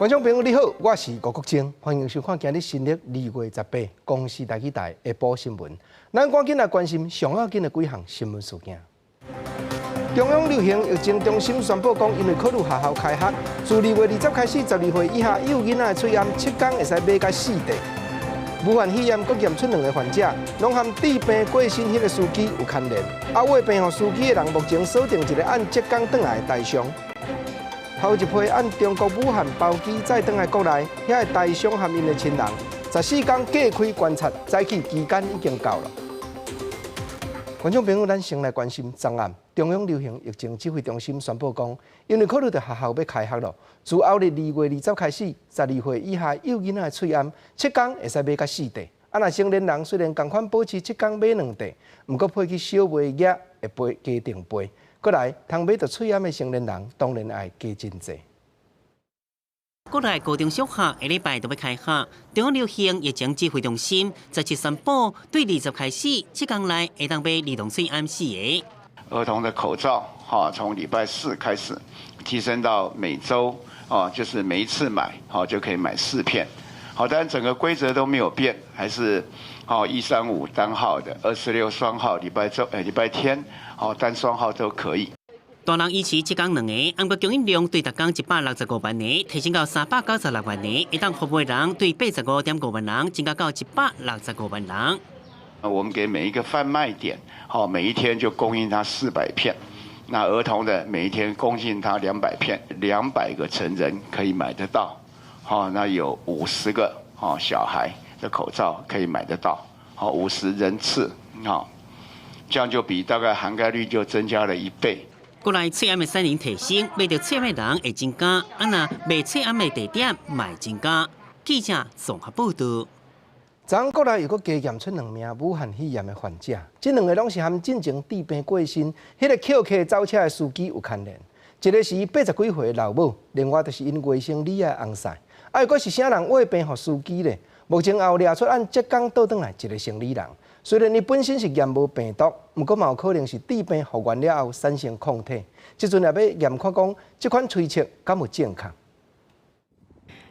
观众朋友你好，我是吴国正，欢迎收看今日新历2月18公视台语台下晡新闻。咱赶紧来关心上要紧的几项新闻事件。中央流行疫情中心宣布讲，因为考虑学校开学，自2月20开始，12岁以下幼囡仔的喙炎7天会使买到4袋。武汉肺炎阁验出2个患者，拢和治病过身迄个司机有牵连。胃病司机的人目前锁定一个按浙江转来的台商。头一批按中国武汉包机再转来国内，遐个台商和因的亲人，14天隔开观察，早起期间已经到了。观众朋友，咱先来关心昨暗，中央流行疫情指挥中心宣布讲，因为考虑到学校要开学了，自后日2月20开始，12岁以下幼囡仔的喙炎7天会使买到4袋。若成年人虽然同款保持7天买2袋，毋过配去小卖业会加定倍。过来，通买到喙炎的成年人，当然爱加真济。国内高中小学下礼拜就要开学，中央流行疫情指挥中心17宣布，对20开始7天内会当买儿童喙炎4个。儿童的口罩，从礼拜4开始提升到每周，就是每一次买，就可以买4片。当然整个规则都没有变，还是135单号的，26双号，礼拜天，单双号都可以。大人以前7天2个，按过供应量对逐天165万个，提升到396万个，会当服务的人对85.5万人增加到165万人。我们给每一个贩卖点，每一天就供应他400片。那儿童的每一天供应他200片，200个成人可以买得到。那有50个小孩的口罩可以买得到，50人次，这样就比大概涵盖率就增加了1倍。国内喙炎的3年提升，买到喙炎的人会增加，那卖喙炎的地点卖增加。记者综合报道。昨天国内又阁加验出2名武汉肺炎的患者，这2个拢是和进前治病过身迄个轎客走车的司机有牵连。一个是80几岁的老母，另外就是因卫生里的翁婿。又阁是啥人胃病予司机咧？目前也有抓出按浙江倒转来一个生理人，虽然伊本身是验无病毒，不过嘛有可能是治病复原了后产生抗体。即阵也要验看讲，这款推测敢有正确。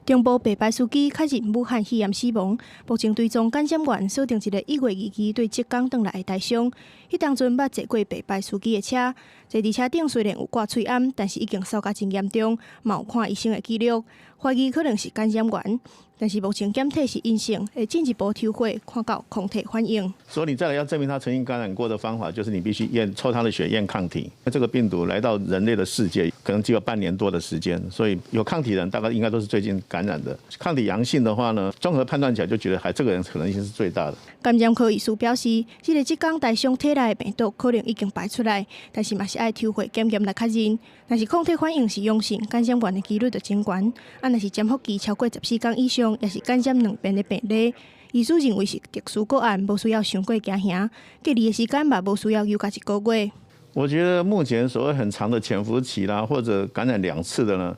中部白牌司机确认武汉肺炎死亡，目前追踪感染源锁定一个1月2日对浙江转来的台商。迄当阵捌坐过白牌司机的车，坐伫车顶虽然有挂喙炎，但是已经烧甲真严重，嘛有看医生的记录，怀疑可能是感染源。但是目前检体是阴性，会进一步抽血看到抗体反应。所以你再来要证明他曾经感染过的方法，就是你必须抽他的血验抗体。这个病毒来到人类的世界，可能只有半年多的时间，所以有抗体的人大概应该都是最近感染的。抗体阳性的话呢，综合判断起来就觉得这个人可能性是最大的。感染科医师表示，这个浙江台商体内的病毒可能已经排出来，但是嘛是爱抽血检验来确认。若是抗体反应是阳性，感染源的几率就真悬。若是潜伏期超过14天以上，也是感染2遍的病例。医师认为是特殊个案，无需要伤过惊吓，隔离的时间嘛无需要犹加1个月。我觉得目前所谓很长的潜伏期啦，或者感染2次的呢，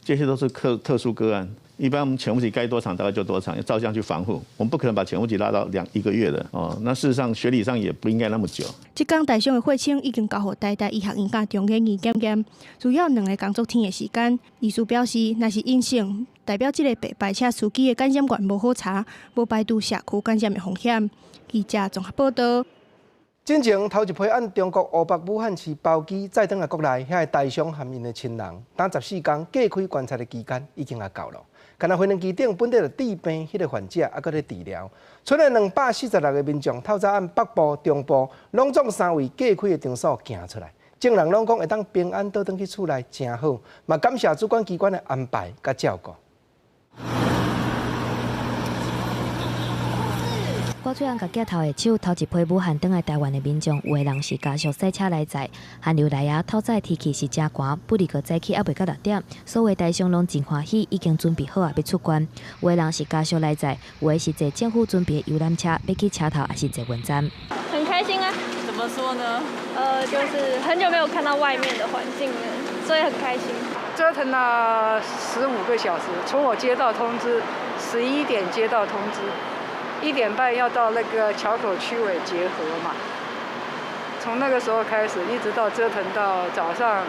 这些都是特殊个案。一般我们潜伏期该多长大概就多长，要照这样去防护。我们不可能把潜伏期拉到1个月的那事实上学理上也不应该那么久。浙江台商的血清已经交予台大医学院甲中研院检验，主要2个工作天的时间。医师表示，若是阴性，代表这个白牌车司机的感染源无好查，无排除社区感染的风险。记者综合报道。进前头一批按中国湖北武汉市包机再转来国内，遐个台商和因的亲人，等14天隔开观察的期间已经到了。干那飞机顶本地的治病迄个患者，还搁咧治疗。出来246个民众，透早按北部、中部拢总3位隔开的场所行出来，众人拢讲会当平安倒转去厝内，真好。嘛感谢主管机关的安排甲照顾。郭翠安甲镜头的手，头一批武汉转来台湾的民众，有的人是家属赛车来载，寒流来啊，透早天气是真寒，不离个早起还未到6点，所有台商拢真欢喜，已经准备好啊要出关。有的人是家属来载，有的是坐政府准备的游览车，要去车头还是坐云站。很开心啊！怎么说呢？就是很久没有看到外面的环境了，所以很开心。折腾了15个小时，从我接到通知，11点接到通知。1点半要到那个桥口区委结合嘛，从那个时候开始，一直到折腾到早上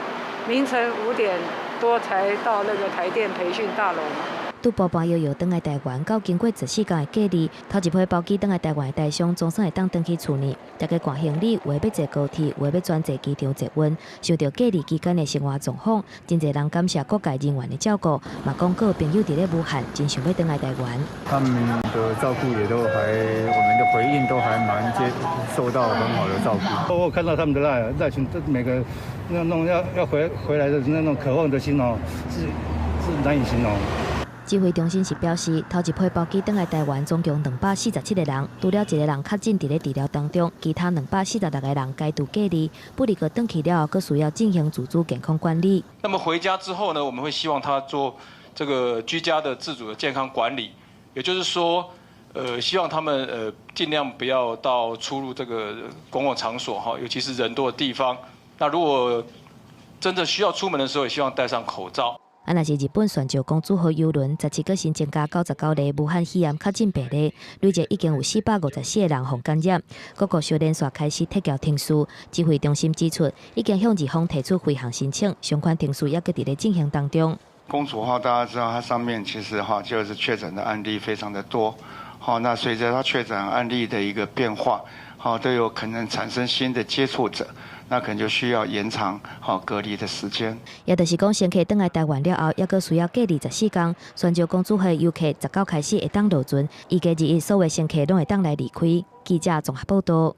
凌晨5点多才到那个台电培训大楼嘛。拄步步摇摇返来台湾，到经过14天的隔离，头一批包机返来台湾的台商，总算会当返去厝呢。大家赶行李，有的要坐高铁，有的要转坐机场坐温。受到隔离期间的生活状况，真侪人感谢各界人员的照顾，嘛讲各朋友伫咧武汉，真想要返来台湾。他们的照顾也都还，我们的回应都还蛮受到很好的照顾。我有看到他们的赖群，每个那种要回来的那种渴望的心哦，是难以形容。指挥中心是表示，头一批包机返来台湾，总共247个人，除了1个人确诊伫咧治疗当中，其他246个人解除隔离，不离个登去了后，佫需要进行自主健康管理。那么回家之后呢，我们会希望他做这个居家的自主的健康管理，也就是说，希望他们尽量不要到出入这个公共场所哈，尤其是人多的地方。那如果真的需要出门的时候，也希望戴上口罩。若是日本全球公主号邮轮17个新增加99例武汉肺炎确诊病例，累计已经有454个人互感染。各国小连续开始撤销停驶。指挥中心指出，已经向日方提出飞航申请，相关停驶也搁伫咧进行当中。公主号大家知道，它上面其实就是确诊的案例非常的多。那随着它确诊案例的一个变化，都有可能产生新的接触者。那可能就需要延长隔离的时间。也就是讲，乘客返来台湾了后，还阁需要隔离14天。全球公主号游客19开始会当落船，预计日所有乘客拢会当来离开。记者综合报道。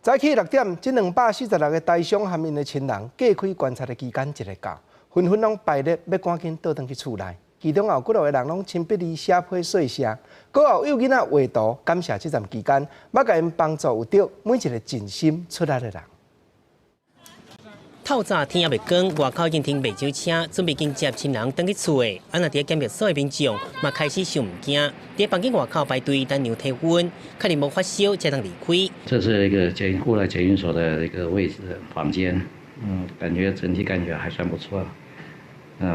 早起6点，这246个台商和因的亲人隔开观察的期间一个到，纷纷拢排列要赶紧倒转去厝内。其中有几落个人拢亲笔字写批碎写，搁有囡仔画图感谢这段期间，要甲因帮助有着每一个尽心出力的人。透早天也未光，外口已经停卖酒车，准备迎接亲人返去厝的。在检疫所的民众嘛开始收物件，在房间外口排队等量体温，确认无发烧才能离开。这是一个户外检疫所的一个位置房间，感觉整体感觉还算不错。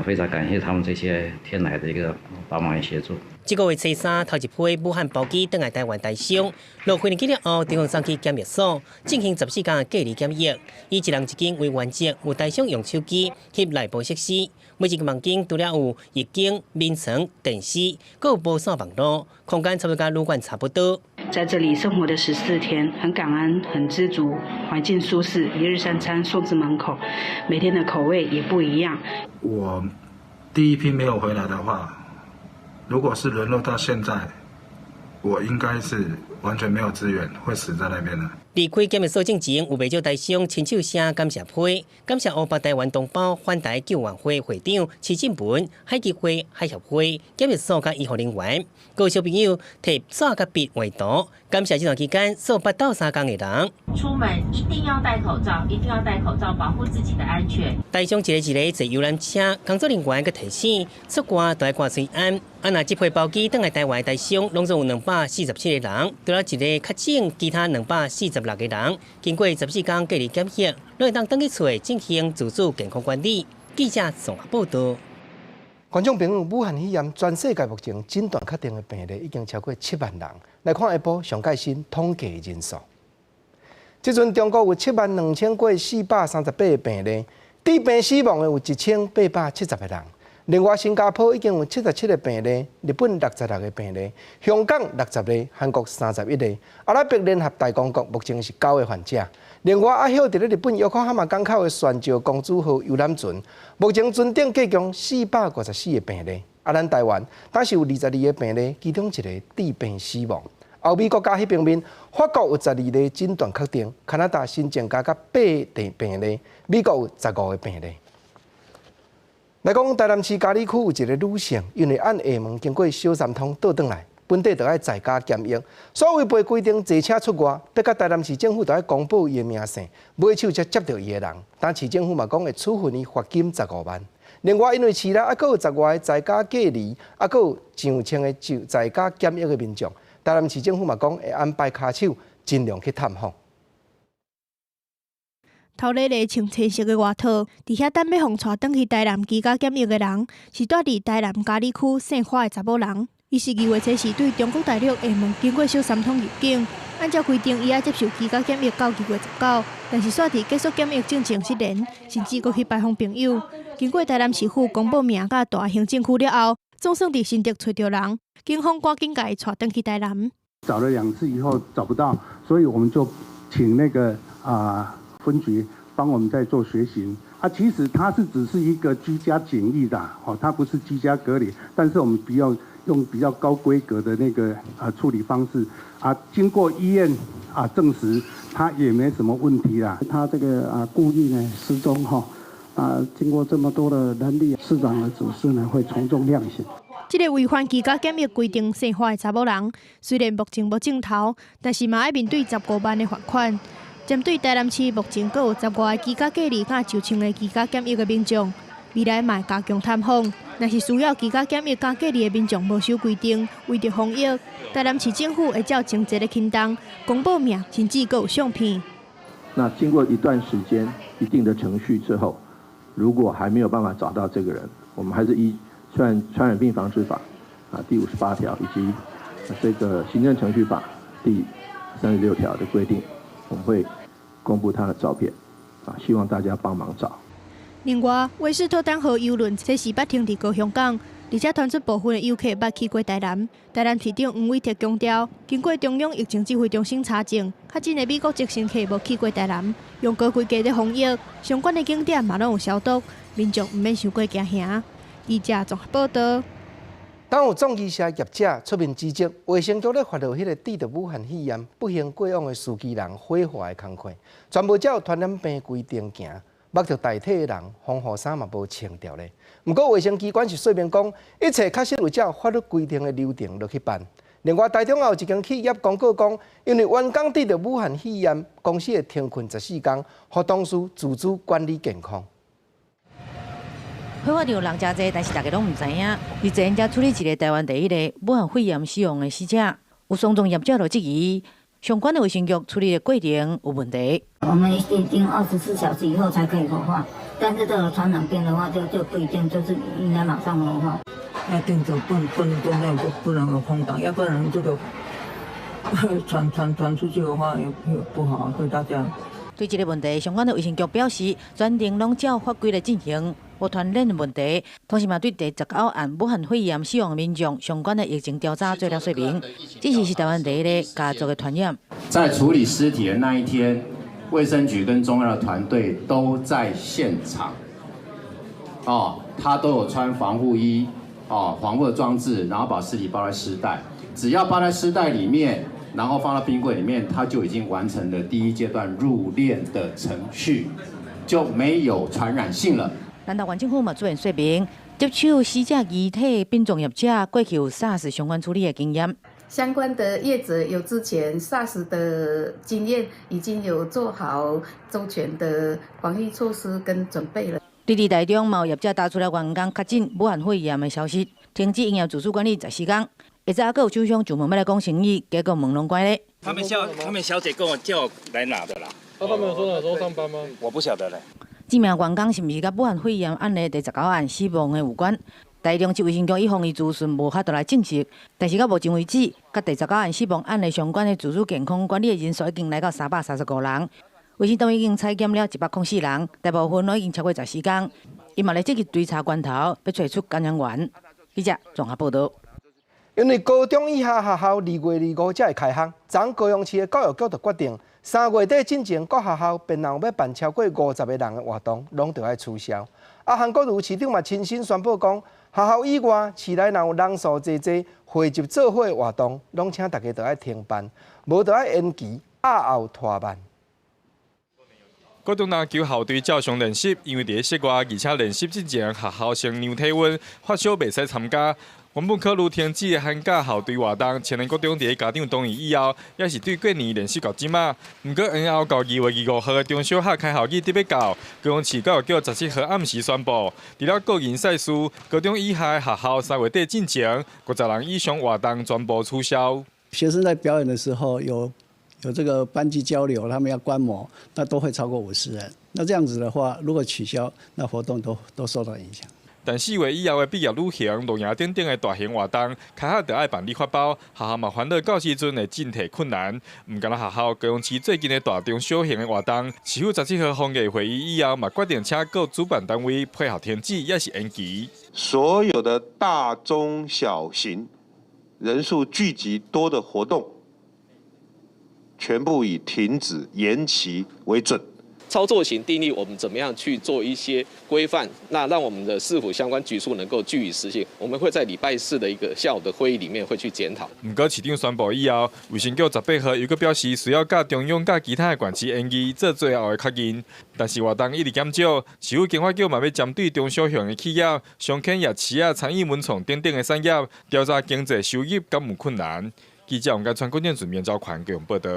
非常感谢他们这些天来的一个帮忙协助。这个月初3，头一批武汉包机返来台湾台商，落飞机了后，地方送去检疫所进行14天的隔离检疫。以一人一间为原则，有台商用手机翕内部设施，每一个房间除了有浴巾、眠床、电视，还有无线网络，空间差不多跟旅馆差不多。在这里生活的14天，很感恩，很知足，环境舒适，一日3餐送至门口，每天的口味也不一样。我第一批没有回来的话，如果是沦落到现在，我应该是完全没有资源，会死在那边的。离开检疫所进前，有不少台商亲手写感谢批，感谢乌北台湾同胞反台救援会会长徐进文、海基会、海协会、检疫所甲医护人员，各小朋友摕纸甲笔画图，感谢这段期间所8到3天的人。出门一定要戴口罩，一定要戴口罩，保护自己的安全。台商一个一个坐游览车，工作人员佮提醒，出外都要挂水安。若这批包机返来台湾的台商，拢总有247个人，除了一个确诊，其他246个人，经过14天隔离检疫，拢会当返去厝进行自主健康管理。记者综合报道。观众朋友，武汉肺炎全世界目前诊断确定的病例已经超过7万人。来看下晡上届新统计的人数。即阵中国有72400过438个病例，致病死亡的有1870个人。另外，新加坡已经有77个病例，日本66个病例，香港60例，韩国31例。阿拉伯联合大公国目前是9个患者。另外，阿晓伫咧日本约克哈马港口的船礁公主号游览船，目前船顶计共454个病例。咱台湾但是有22个病例，其中一个致病死亡。欧美国家迄边面，法国有12例诊断确定，加拿大新增加8例病例，美国有15个病例。来讲，台南市嘉里区有一个女性，因为按厦门经过小三通倒转来，本地就要在家检疫，所违背规定坐车出外，逼甲台南市政府就要公布伊的名姓，买手才接到伊的人。但市政府嘛讲会处分伊罚金15万。另外，因为市内还佫有10外在家隔离，还佫有上千个在家检疫的民众，台南市政府嘛讲会安排卡手尽量去探访。头日穿青色的外套，伫遐等要互带转去台南居家检疫的人，是住伫台南嘉里区姓花的查某人。伊是2月初时对中国大陆厦门经过小三通入境，按照规定，伊要接受居家检疫到2月19，但是煞伫结束检疫进前失联，甚至搁去拜访朋友。经过台南市府公布名甲大行政区了后，总算伫新竹找到人，警方赶紧甲伊带回去台南。找了2次以后找不到，所以我们就请那个分局帮我们在做学习。其实它只是一个居家检疫的，它不是居家隔离，但是我们用比较高规格的那个处理方式经过医院证实，他也没什么问题啦。他这个故意呢失踪经过这么多的人力，市长的指示呢会从重量刑。这个违反居家检疫规定生活的查某人，虽然目前无镜头，但是嘛要面对15万的罚款。针对台南市目前阁有10外个居家隔离甲就寝的居家检疫的民众，未来嘛会加强探访。若是需要居家检疫加隔离的民众无守规定，为着防疫，台南市政府会照前一个轻重公布名，甚至阁有相片。那经过一段时间、一定的程序之后，如果还没有办法找到这个人，我们还是依传染病防治法第58条以及这个行政程序法第36条的规定，我们会公布他的照片希望大家帮忙找。另外，威士托丹河邮轮这时捌停伫高雄港，而且传出部分的游客捌去过台南。台南市长黄伟哲强调，经过中央疫情指挥中心查证，较真的美国籍乘客无去过台南，用高规格的防疫，相关的景点嘛拢有消毒，民众毋免伤过惊吓。记者综合报道。当有总机社业者出面指责，卫生局咧发到迄个治疗武汉肺炎不幸过往的司机人火化的工课，全部照传染病规定行。目着代替的人，防护衫嘛无穿掉咧。不过卫生机关是说明讲，一切确实有照法律规定的流程落去办。另外，台中也有一间企业公告讲，因为员工得着武汉肺炎，公司会停困14天，互同事自主管理健康。火化场人真济，但是大家拢唔知影，是责任者处理一个台湾第一个武汉肺炎死亡的死者，有双重业者就质疑。相关的卫生局处理的过程有问题。我们一定24小时以后才可以火化，但是这个传染病的话就不一定，就是应该马上火化。要定走不能中间不能有空档，要不然这个传出去的话也不好对大家。对这个问题，相关的卫生局表示，全程拢照法规来进行，无传染的问题。同时嘛，对第19案武汉肺炎死亡的民众相关的疫情调查做了说明。这是台湾第一个家族的传染。在处理尸体的那一天，卫生局跟中央的团队都在现场。他都有穿防护衣，防护的装置，然后把尸体包在尸袋。只要包在尸袋里面。然后放到冰柜里面，它就已经完成了第一阶段入殓的程序，就没有传染性了。咱台湾政府嘛做说明，接手死者遗体殡葬业者过去有 SARS 相关处理的经验。相关的业者有之前 SARS 的经验，已经有做好周全的防疫措施跟准备了。伫台中嘛有业者打出了员工确诊武汉肺炎的消息，停止营业自主管理14天。一早还有厂商就问要来讲生意，结果门拢关咧。他们小姐跟我叫来拿的啦。他们有说哪时候上班吗？我不晓得嘞。这名员工是毋是甲武汉肺炎案例第19案死亡的有关？台中市卫生局以防疫资讯无法度来证实，但是到目前为止，甲第19案死亡案例相关的自主健康管理的人数已经来到335人。卫生单位已经采检了104人，大部分都已经超过14天。伊嘛来积极追查源头，要找出感染源。记者综合报道。因为高中以下学校2月25才会开学，昨高雄市的教育局就决定，3月底进前各学校便若要办超过50个人的活动，拢就要取消。韩国瑜市长嘛亲身宣布讲，学校以外市内若有人数济汇集做伙的活动，拢请大家就要停办，无就要延期，后拖办。高中篮球校队照常练习，因为伫室外，而且练习之前学校先量体温，发烧袂使参加。原本考虑停止的寒假校队活动，前年高中伫家长同意以后，也是对过年练习到即马。不过，延后到2月25号的中小学开校日特别到，高雄市教育局17号暗时宣布，除了个人赛事，高中以下的学校3月底进前50人以上活动全部取消。学生在表演的时候有这个班级交流，他们要观摩，那都会超过50人。那这样子的话，如果取消，那活动都受到影响。但4月以后的毕业旅行、露营等等的大型活动，开学就要办理发包，学校嘛烦恼到时阵会真替困难。唔敢若学校高雄市最近的大中小型的活动，市府17号防疫会议以后，嘛决定请各主办单位配合天气，也是延期。所有的大中小型人数聚集多的活动，全部以停止、延期为准。操作型定义我们怎么样去做一些规范，那让我们的市府相关局处能够据以实行。我们会在礼拜4的一个下午的会议里面会去检讨。不过市长宣布以后，卫生局18号又搁表示需要甲中央甲其他的县市延期，做最后的确认。但是活动一直减少，市府经发局嘛要针对中小型的企业、商垦夜市啊、餐饮文创等等的产业，调查经济收入敢有困难。记者王家川、郭建顺、免昭款给我们报道。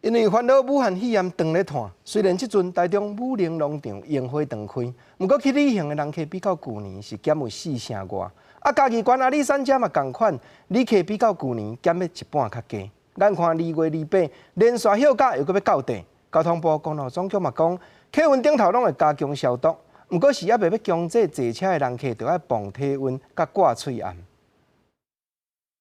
因为烦恼武汉肺炎长咧拖，虽然即阵台中武陵农场烟花长开，不过去旅行的人客比较旧年是减有4成外。嘉义县阿里山遮嘛同款，旅客比较旧年减了一半较低。咱看2月28，连续休假又搁要到地，交通部公路总局嘛讲，客运顶头拢会加强消毒，不过是还未要强制坐车的人客就要磅体温甲挂喙罨。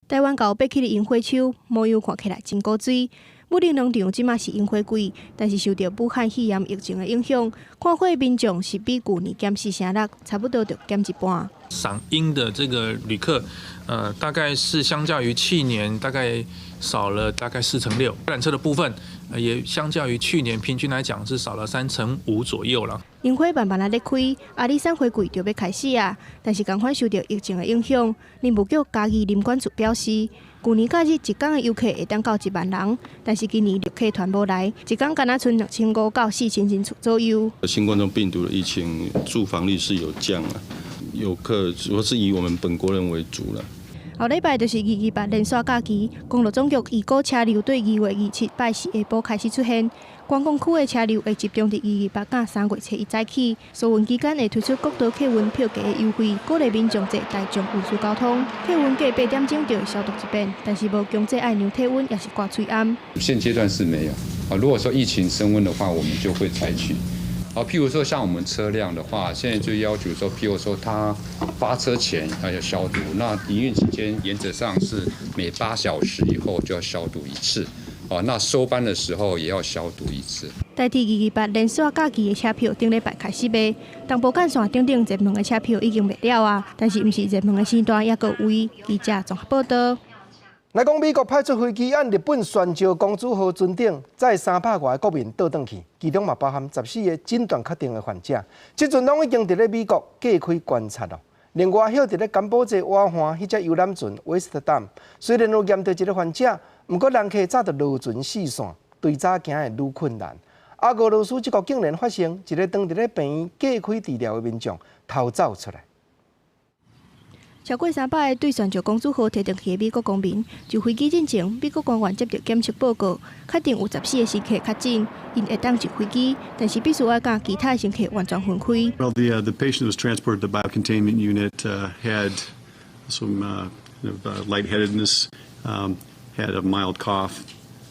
台湾高爬起的樱花树，模样看起来真古锥。武陵农场即马是樱花季，但是受到武汉肺炎疫情的影响，看花的民众是比旧年减4成6，差不多就减一半。赏樱的这个旅客，大概是相较于去年大概少了大概4成6，缆车的部分也相较于去年平均来讲是少了3成5左右了。樱花慢慢咧开，阿里山花季就要开始啊！但是同款受到疫情的影响，林务局嘉义林管处表示，旧年假日一天的游客会当到1万人，但是今年旅客团无来，一天敢若剩2500到4000人次左右。新冠状病毒的疫情，住房率是有降啊，游客主要是以我们本国人为主了。后礼拜就是228连续假期，公路总局预估车流对2月27拜四下晡开始出现。观光区的车流会集中伫228到3月初1早起，疏运期间会推出各岛客运票价的优惠，鼓励民众坐大众运输交通。客运过8点钟就会消毒一遍，但是无强制爱量体温，也是挂喙罨。现阶段是没有啊。如果说疫情升温的话，我们就会采取。譬如说像我们车辆的话，现在就要求说，譬如说它发车前要消毒，那营运期间原则上是每8小时以后就要消毒1次。那收班的时候也要消毒1次。代替228连续假期的车票，顶礼拜开始卖。东部干线顶热门的车票已经卖了啊，但是毋是热门的时段也搁有位。记者综合报道。来讲，美国派出飞机按日本宣召公主号船顶，载300外国民倒转去，其中嘛包含14个诊断确定的患者，即阵拢已经伫咧美国隔开观察咯。另外，迄伫咧甘宝济瓦罕迄只游览船 Westdam， 虽然有验到一个患者。不过，人客早就落船四散，对早行会愈困难。俄罗斯这个竟然发生一个当伫咧病院隔开治疗的民众逃走出来。超过300个对宣召公主号提登去的美国公民，就飞机进前，美国官员接到检测报告，确定有14个乘客确诊，因会当入飞机，但是必须要甲其他的乘客完全分开。Well, the patient was transported to the biocontainment unit, had some lightheadedness. Had a mild cough,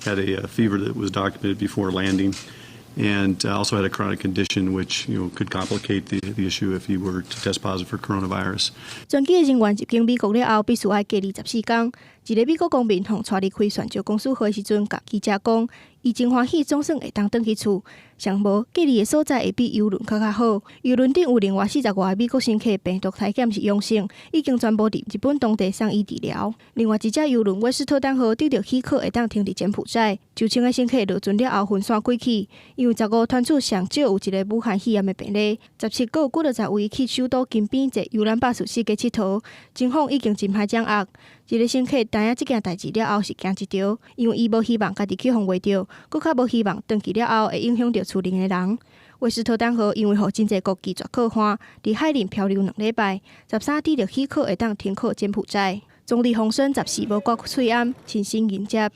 had a fever that was documented before landing, and also had a chronic condition which could complicate the issue if he were to test positive for coronavirus. 全机的人员入境美国了后，必须要隔离14天。一个美国公民从带离开宣召公司号的时阵，甲记者讲，伊真欢喜，总算会当回去厝。上无隔离的所在会比邮轮较好。邮轮顶有另外40外个美国乘客病毒采检是阳性，已经全部伫日本当地送医治疗。另外一只邮轮威斯特丹号得到许可会当停伫柬埔寨，9000个乘客落船了后分散归去。因为15传出上少有一个武汉肺炎的病例，17个有90位去首都金边坐游览巴士4家佚佗，警方已经真歹掌握。一个乘客知影这件代志了后是惊一条，因为伊无希望家己去互围着，搁较无希望回去了后会影响到厝邻的人。威斯特丹号因为互真侪国际绝靠岸，伫海面漂流2礼拜，13得到许可会当停靠柬埔寨。总理洪森14无割喙暗，亲身迎接。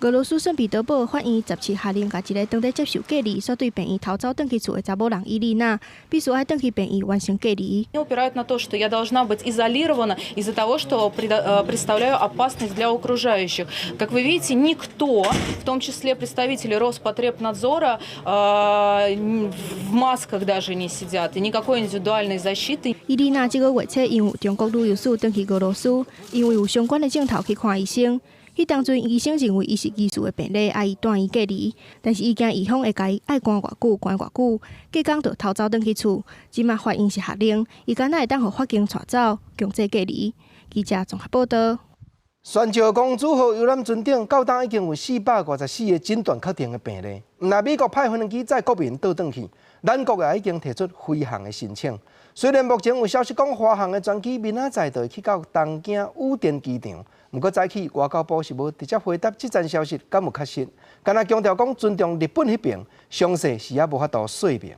俄罗斯圣彼得堡法院17下令，甲一个当地接受隔离、所对病院逃走转去厝的查某人伊丽娜，必须爱转去病院完成隔离。Они упирают на то, что я должна быть изолирована из-за того, что представляю опасность для окружающих. Как вы видите, никто, в том числе представители Роспотребнадзора, в масках даже не сидят, и никакой индивидуальной защиты. 伊丽娜这个月初因有中国旅游史转去俄罗斯，因为有相关的镜头去看医生。迄当阵，医生认为伊是疑似的病例，爱伊带伊隔离，但是伊惊医方会甲伊爱关偌久，隔天就逃走转去厝。即马法院是下令，伊敢若会当互法警带走，强制隔离。记者综合报道。宣召公主号游览船顶到当已经有454个诊断确定的病例，毋但美国派飞行机载国民倒转去，咱国也已经提出飞航的申请。虽然目前有消息讲华航的专机明仔载就会去到东京羽田机场。不过早起外交部是无直接回答这则消息敢有确实，敢若强调讲尊重日本迄边，详细是也无法度说明。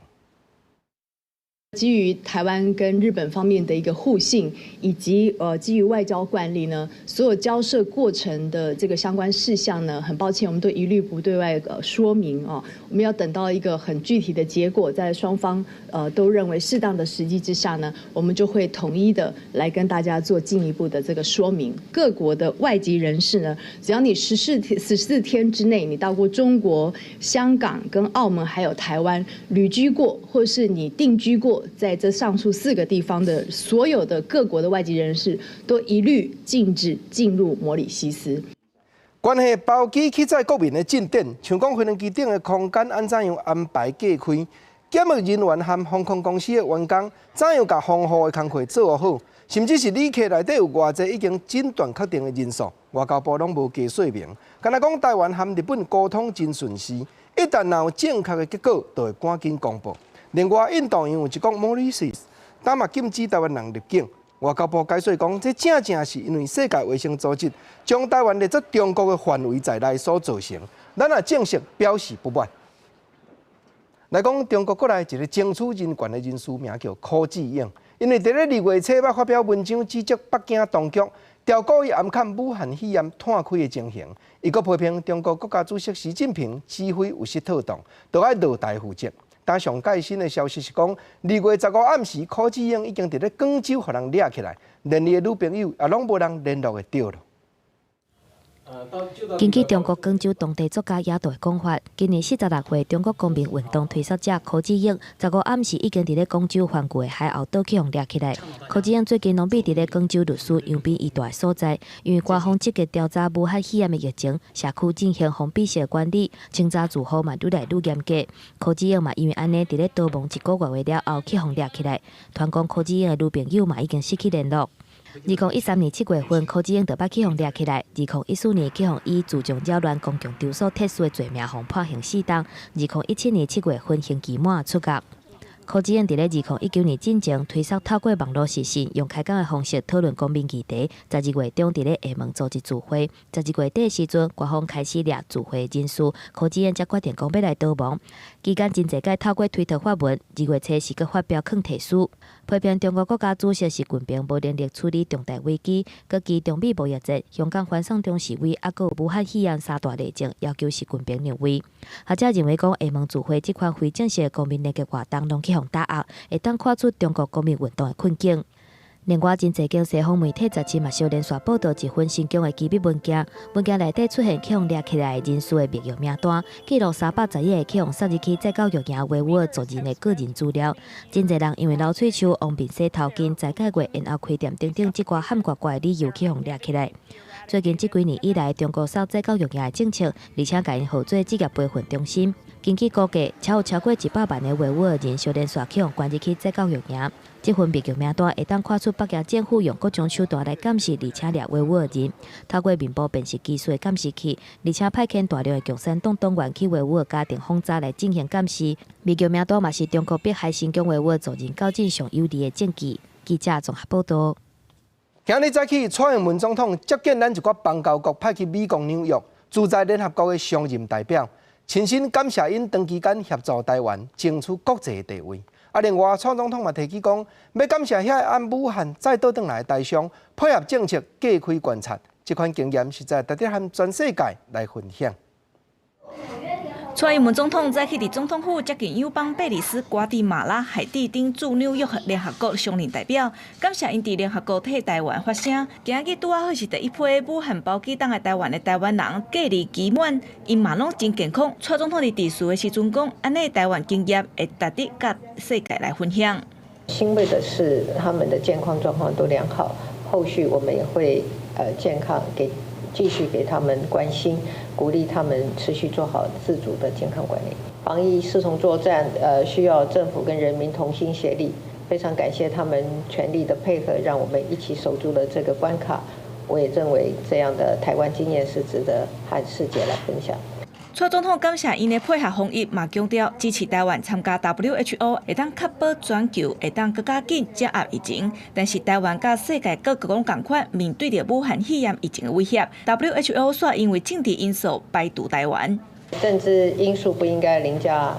基于台湾跟日本方面的一个互信，以及基于外交惯例呢，所有交涉过程的这个相关事项呢，很抱歉，我们都一律不对外说明啊。我们要等到一个很具体的结果，在双方都认为适当的时机之下呢，我们就会统一的来跟大家做进一步的这个说明。各国的外籍人士呢，只要你14天之内你到过中国、香港、跟澳门还有台湾旅居过，或是你定居过。在这上述4个地方的所有的各国的外籍人士，都一律禁止进入摩里西斯。关系包机去载国民的进展，像讲飞行机顶的空间安怎样安排架开，检疫人员和航空公司的员工怎样甲防护的工作做好，甚至是旅客内底有偌济已经诊断确定的人数，外交部拢无加说明。敢若讲台湾和日本沟通真顺时，一旦若有正确的结果，就会赶紧公布。另外，印度因有一讲摩里西斯，但嘛禁止台湾人入境。外交部解说讲，这正是因为世界卫生组织将台湾列作中国的范围在内所造成，咱也正式表示不满。来讲，中国国内一个争取人权的人士，名叫柯志英，因为伫咧2月初捌发表文章指责北京当局调故意暗砍武汉肺炎摊开的情形，伊阁批评中国国家主席习近平指挥有失妥当，都要落台负责。但上最新的消息是讲，2月15暗时，柯志英已经伫咧广州互人抓起来，连伊的女朋友也拢无人联络会到了。根据中国广州当地作家野道的讲法，今年46岁中国公民运动推手者柯志英，15暗时已经伫咧广州环过的海后岛去互抓起来。柯志英最近拢比伫咧广州律师杨比伊大的所在，因为官方积极调查武汉肺炎的疫情，社区进行封闭式管理，清查自后嘛愈来愈严格。柯志英嘛因为安尼伫咧逃亡1个月了后去互抓起来，传讲柯志英的女朋友嘛已经失去联络。2013年7月份，柯志英就捌去互抓起来。2014年去互以自重扰乱公共场所特殊的罪名互判刑4档。2017年7月份刑期满出狱。柯志英伫咧2019年进前推测透过网络视讯，用开讲的方式讨论公民议题。12月中伫咧厦门组织聚会，12月底的时阵，官方开始掠聚会的人数，柯志英才决定讲要来逃亡。期间真侪届透过推特发文，2月初时佫发表抗提书，批评中国国家主席习近平无能力处理重大危机，佮其中美贸易战、香港反送中示威，还佮武汉肺炎3大疫情，要求习近平让位。学者认为讲厦门聚会这款非正式的公民联结活动，拢去互打压，会当看出中国公民运动的困境。另外，真侪间西方媒体杂志嘛，小连续报道一份新疆的机密文件，文件内底出现去互抓起来的人数的密约名单，记录311个去互杀入去再教育营维吾尔族人的个人资料。真侪人因为流喙手、王面洗头巾、在解月，然后开店等等这寡含怪怪的理由去互抓起来。最近这几年以来，中国扫再教育营的政策，而且甲因号做职业培训中心。根据估计，超过100万的维吾尔人小连续去互关入去再教育营。这份密约名单会当看出北京政府用各种手段来监视，而且掠维吾尔人，透过面部辨识技术的监视器，而且派遣大量的共产党党员去维吾尔家庭轰炸来进行监视。密约名单嘛是中国迫害新疆维吾尔族人较真上有力的证据。记者综合报道。今日早起，蔡英文总统接见咱一寡邦交国派去美国纽约驻在联合国的常任代表，亲身感谢因长期间协助台湾争取国际地位。另外，蔡总统嘛提起讲，要感谢遐按武汉再倒转来的台商，配合政策加开观察，这款经验实在值得和全世界来分享。蔡英文总统早起伫总统府接见友邦贝里斯、瓜地马拉、海地等驻纽约联合国商人代表，感谢因伫联合国替台湾发声。今日拄好是第一批武汉包机等来台湾的台湾人，隔离期满，因嘛拢真健康。蔡总统伫地事的时阵讲，安尼台湾经验会值得甲世界来分享。欣慰的是，他们的健康状况都良好，后续我们也会健康继续给他们关心，鼓励他们持续做好自主的健康管理。防疫势同作战，需要政府跟人民同心协力。非常感谢他们全力的配合，让我们一起守住了这个关卡。我也认为这样的台湾经验是值得和世界来分享。蔡总统感谢因的配合防疫，嘛强调支持台湾参加 WHO， 会当确保全球会当更加紧掌握疫情。但是台湾甲世界各国同款，面对着武汉肺炎疫情的威胁 ，WHO 煞因为政治因素排除台湾。政治因素不应该凌驾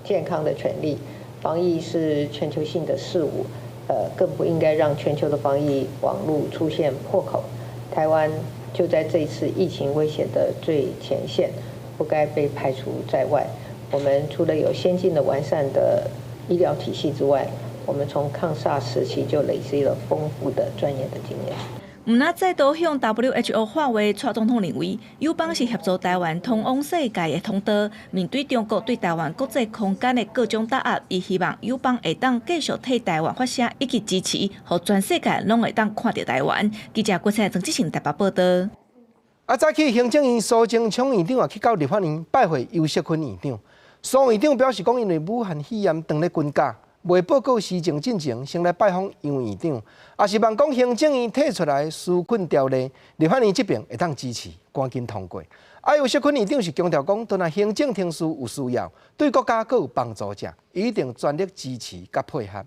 健康的权利。防疫是全球性的事务，更不应该让全球的防疫网络出现破口。台湾就在这一次疫情威胁的最前线，不该被排除在外。我们除了有先进的完善的医疗体系之外，我们从抗SARS时期就累积了丰富的专业的经验。毋那再度向 WHO 发话，蔡总统认为，友邦是协助台湾通往世界的通道。面对中国对台湾国际空间的各种打压，伊希望友邦会当继续替台湾发声，以及支持，互全世界拢会当看到台湾。记者郭灿郑志成台北报道。早起，行政院苏贞昌院长也去到立法院拜会尤锡坤院长。苏院长表示讲，因为武汉肺炎当咧关卡。未报告施政进程，先来拜访杨院长，也希望讲行政院提出来纾困条例，立法院这边会当支持，赶紧通过。尤锡坤院长是强调讲，若行政厅事有需要，对国家阁有帮助者，一定全力支持甲配合。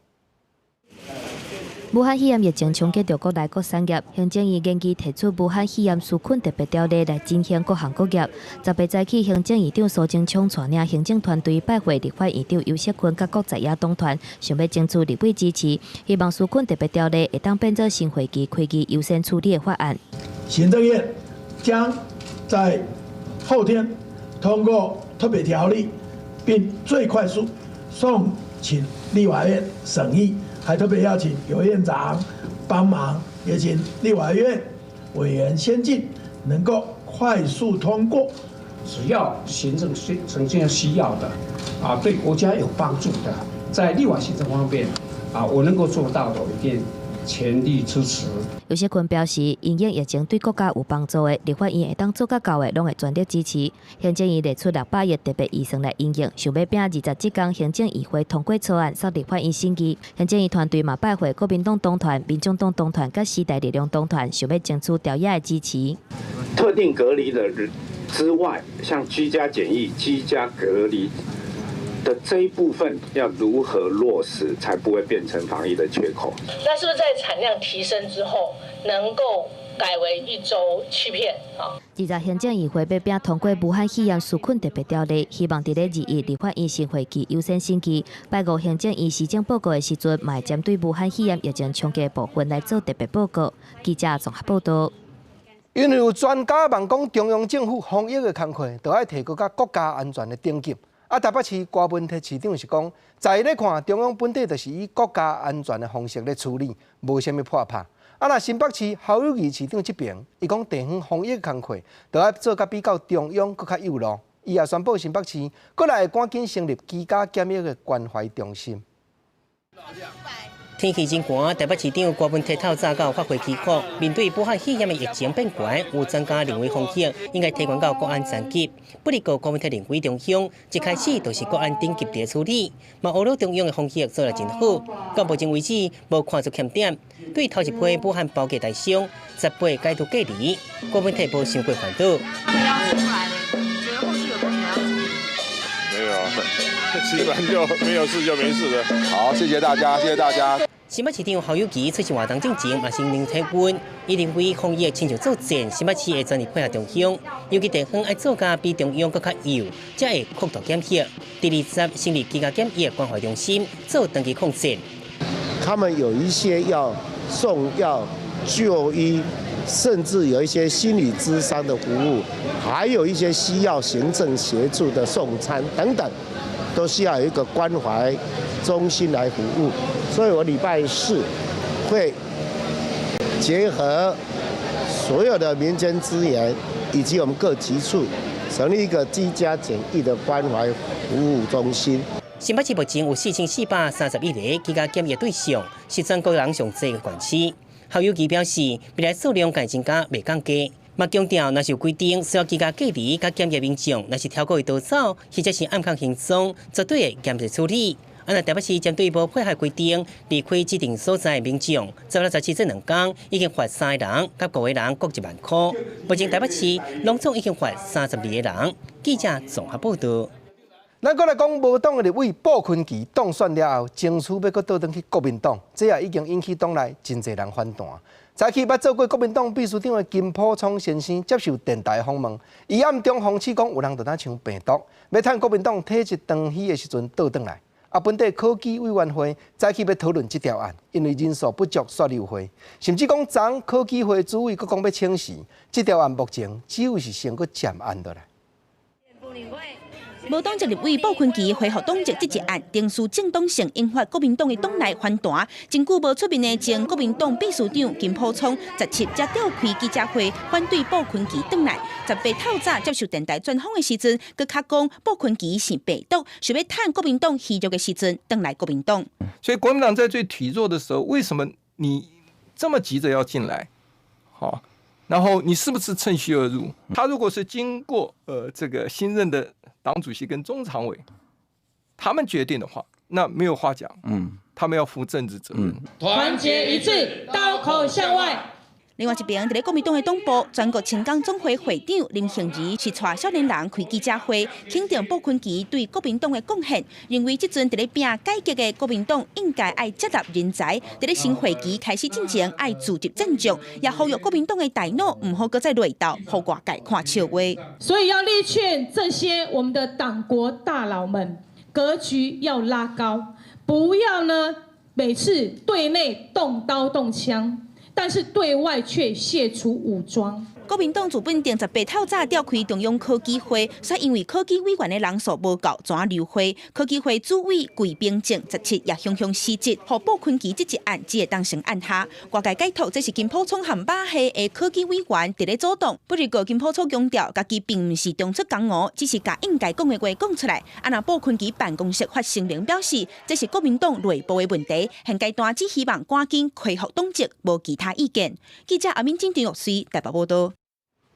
武汉肺炎疫情冲击着国内各产业，行政院研议提出武汉肺炎纾困特别条例来振兴各行各业。18早起，行政院长苏贞昌带领行政团队拜会立法院长尤锡坤甲各在野党团，想要争取立委支持，希望纾困特别条例会当变作新会期开机优先处理的法案。行政院将在后天通过特别条例，并最快速送请立法院审议。还特别邀请尤院长帮忙，也请立法院委员先进，能够快速通过。只要行政呈现需要的，对国家有帮助的，在立法行政方面，我能够做到的，我一定全力支持。尤锡坤表示，因应疫情对国家有帮助的，立法院会当做甲到的，拢会全力支持。行政院列出600亿特别预算来应用，想要拼27天行政议会通过草案，送立法院审议。行政院团队嘛拜会国民党党团、民众党党团、甲时代力量党团，想要争取条约的支持。特定隔离的人之外，像居家检疫、居家隔离的这一部分要如何落实，才不会变成防疫的缺口？那是不是在产量提升之后，能够改为1周7片？记者行政议会要拼通过武汉肺炎纾困特别条例，希望伫咧2月立法院新会期优先审议。拜五行政院施政报告的时阵，嘛会针对武汉肺炎疫情冲击的部分来做特别报告。记者综合报道。因为有专家问讲，中央政府防疫的工作，就要提高甲国家安全的等级。台北市郭文泰市长是讲，在咧看中央本地就是以国家安全的方式咧处理，无啥物破拍。那新北市侯友宜市长这边，伊讲地方防疫工作，就要做甲比较中央搁较有路。伊也宣布新北市搁来赶紧成立居家检疫的关怀中心。天气真寒，台北市长郭文泰透早到发会期考，面对武汉肺炎的疫情变悬，有专家认为风险应该提悬到国安3级。不过郭文泰认为中央一开始就是国安顶级的处理，嘛学了中央的风险做得真好。到目前为止，无看出欠点。对头一批武汉包机台商，18解除隔离，郭文泰无想过反对。他们要出来了，觉得后续有没有什么要注意？没有，基本上就没有事就没事了。好，谢谢大家，谢谢大家。新北市长侯友宜出席活动之前，也先领体温。伊认为防疫亲像作战，新北市会全力配合中央，尤其地方爱做甲比中央更较优，才会扩大检测。第20成立居家检疫关怀中心，做长期抗战。他们有一些要送药、就医，甚至有一些心理咨商的服务，还有一些需要行政协助的送餐等等，都需要有一个关怀中心来服务。所以我礼拜4会结合所有的民间资源以及我们各局处，成立一个居家检疫的关怀服务中心。新北市目前有4431个居家检疫对象，是全国人上济嘅县市。侯友宜表示，未来数量会增加袂降低。嘛强调，若是有规定需要居家隔离、甲检疫民众，若是超过多少，或者是暗藏行踪，绝对会严厉处理。啊，那台北市针对无配合规定离开指定所在的民众，10到17这2天已经罚3个人，甲5个人各1万块。目前台北市拢总已经罚32个人。记者综合报道。咱搁来讲，无党的立委鲍坤琪当选了后，争取要搁倒转去国民党，这也已经引起党内真侪人反弹。早起捌做过国民党秘书长的金溥聪先生接受电台访问，伊暗中讽刺讲有人在那抢病毒，要趁国民党体制长虚的时阵倒转来。啊，本地科技委员会早起要讨论这条案，因为人数不足，煞流会，甚至讲昨科技会主委佫讲要请示，这条案目前只有是先佫暂按落来。无党籍立委鲍坤琪恢复党籍这一案，定属正当性，引发国民党的党内反弹。真久无出面的前国民党秘书长金溥聪17才召开记者会，反对鲍坤琪转来。18透早接受电台专访的时阵，佮卡讲鲍坤琪是病毒，想要趁国民党虚弱的时阵转来国民党。所以国民党在最体弱的时候，为什么你这么急着要进来？好，然后你是不是趁虚而入？他如果是经过这个新任的党主席跟中常委他们决定的话，那没有话讲。他们要负政治责任。团结一致，刀口向外。另外一边，在国民党的党部，全国青港总会会长林幸怡是带少年人开记者会，肯定鲍坤琪对国民党的贡献，认为这阵在拼改革的国民党应该爱接纳人才，在新会期开始之前爱组织正常，也呼吁国民党的大脑唔好搁再累到，互外界看笑话。所以要力劝这些我们的党国大佬们，格局要拉高，不要呢每次对内动刀动枪，但是对外却卸除武装。国民党自本定18透早召开中央科技会，却因为科技委员的人数无够，全流会。科技会主委桂平正17也雄雄辞职，互鲍坤琪这一案只会当成按下。外界解读这是金溥聪和马系的科技委员伫咧主动，不过金溥聪强调，家己并不是中出江湖，只是把应该讲的话讲出来。啊，那鲍坤琪办公室发声明表示，这是国民党内部的问题，现阶段只希望赶紧恢复党籍，无其他意见。记者阿敏金张玉水台北报道。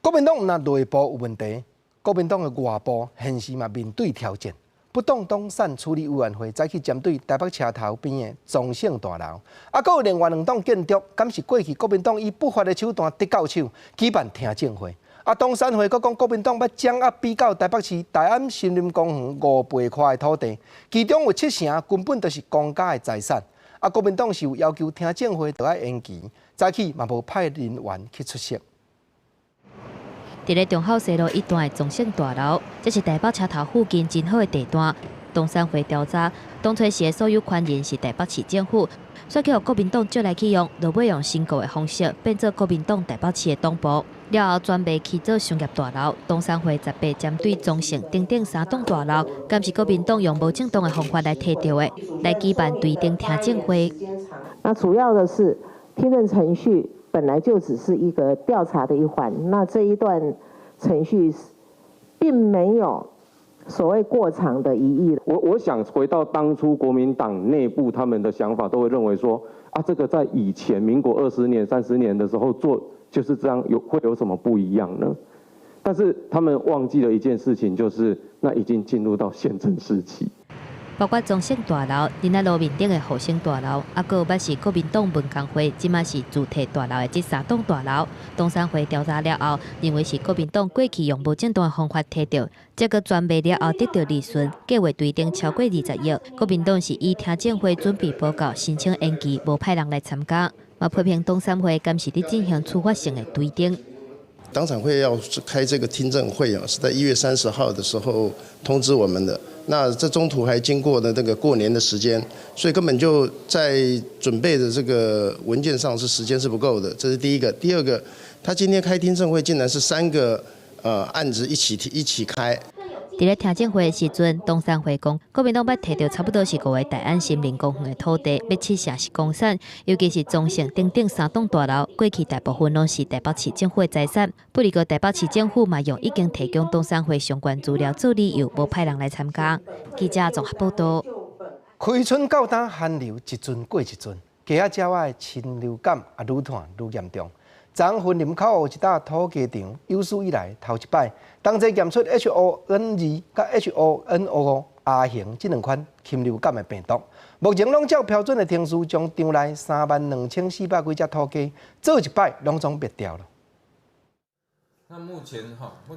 国民党若内部有问题，国民党的外部现时嘛面对挑战。不当党产处理委员会早起针对台北车头边的中性大楼，还有另外2栋建筑，敢是过去国民党以不法的手段得到手，举办听证会。东山会阁讲国民党要掌握比较台北市大安森林公园5倍块的土地，其中有7成根本就是公家的财产。国民党是有要求听证会要延期，早起嘛无派人员去出席。伫咧中孝西路一段的中性大楼，这是台北车头附近真好的地段。东山会调查，东吹市的所有权人是台北市政府，所以叫国民党借来启用，就要用申购的方式变做国民党台北市的党部。了后转卖去做商业大楼。东山会18针对中性等3栋大楼，敢是国民党用无正当的方法来摕到的，来举办对定听证会。那主要的是听证程序。本来就只是一个调查的一环，那这一段程序并没有所谓过长的疑义。我想回到当初国民党内部他们的想法，都会认为说啊，这个在以前民国20年、30年的时候做就是这样，会有什么不一样呢？但是他们忘记了一件事情，就是那已经进入到宪政时期。包括中盛大楼、林仔路面顶的复兴大楼，还有捌是国民党文工会，即马是主体大楼的这3栋大楼，东山会调查了后，认为是国民党过去用无正当的方法摕到，这个转卖了后得到利润，计划推定超过20亿。国民党是以听证会准备报告申请延期，无派人来参加。嘛批评东山会敢是伫进行处罚性的推定。党产会要开这个听证会啊，是在1月30号的时候通知我们的。那这中途还经过了这个过年的时间，所以根本就在准备的这个文件上时间是不够的，这是第一个。第二个，他今天开听证会竟然是3个案子一起开。伫咧听证会的时阵，东山会讲，国民党捌摕到差不多是5个大安森林公园的土地，要撤下是公产，尤其是中盛等等3栋大楼，过去大部分拢是台北市政府的财产。不过台北市政府嘛用已经提供东山会相关资料做理由，无派人来参加。记者综合报道。开春到冬，寒流一阵过一阵，鸡仔鸟仔的禽流感也愈传愈严重。昨云林口有一笪土鸡场，有史以来头一摆，同齐验出 H5N2 甲 H5N5 亚型这2款禽流感的病毒。目前拢照标准的程序，将场内32400几只土鸡做一摆，拢总灭掉了。那目前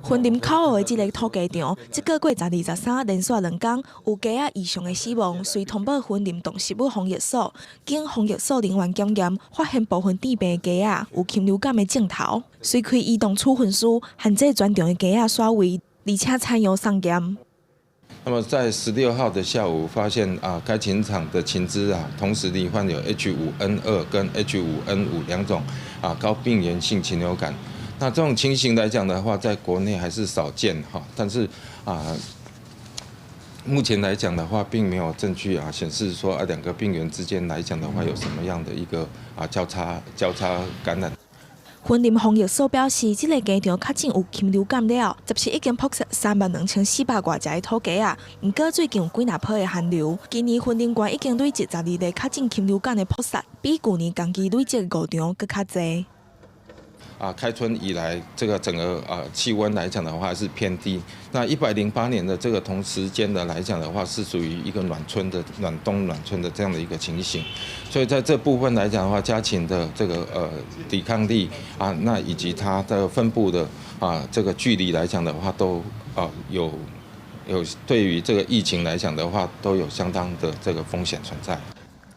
云林口的这个土鸡场，这个月12、13连续2天有鸡仔异常的死亡，随通报云林动植物防疫所，经防疫所人员检验，发现部分治病的鸡仔有禽流感的症头，随开移动处分书，限制全场的鸡仔耍位，而且采用送检。那么在16号的下午，发现该禽场的禽只同时罹患有 H5N2 跟 H5N5 2种高病原性禽流感。那这种情形来讲的话，在国内还是少见哈，但是目前来讲的话，并没有证据显示说2个病原之间来讲的话有什么样的一个交叉感染。云林防疫所表示，这个鸡场确诊有禽流感了，已经扑杀32400多只的土鸡啊。不过最近有几波的寒流，今年云林县已经累积12例确诊禽流感的扑杀，比去年同期累积5场更较多。开春以来，这个整个气温来讲的话是偏低。那108年的这个同时间的来讲的话，是属于一个暖冬暖春的这样的一个情形。所以在这部分来讲的话，家禽的这个抵抗力那以及它的分布的这个距离来讲的话，都有对于这个疫情来讲的话，都有相当的这个风险存在。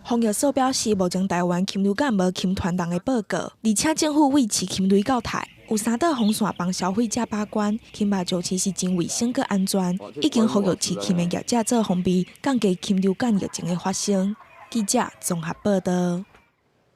防疫所表示，目前台湾禽流感无禽传人的报告，而且政府维持禽类到台，有3道红线帮消费者把关，禽肉就饲是真卫生佮安全，已经呼吁饲禽的业者做防备，降低禽流感疫情的发生。记者综合报道。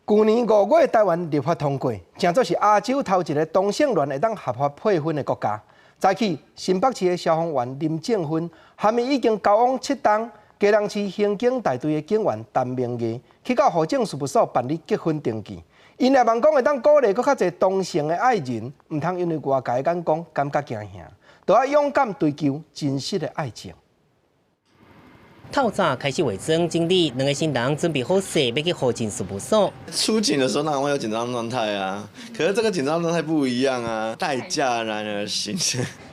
去年5月，台湾立法通过，正做是亚洲头一个同性恋会当合法配婚的国家。早起，新北市的消防员林正芬，含伊已经交往7档。基隆市刑警大队的警员陈明仪去到户政事务所办理结婚登记，因也望讲会当鼓励搁较侪同性的爱人，唔通因为外界眼光感觉惊吓，都要勇敢追求真实的爱情。透早开始伪装经理，2个新人准备好势要去户政事务所。出警的时候当然会有紧张状态啊，可是这个紧张状态不一样啊，待嫁然而行。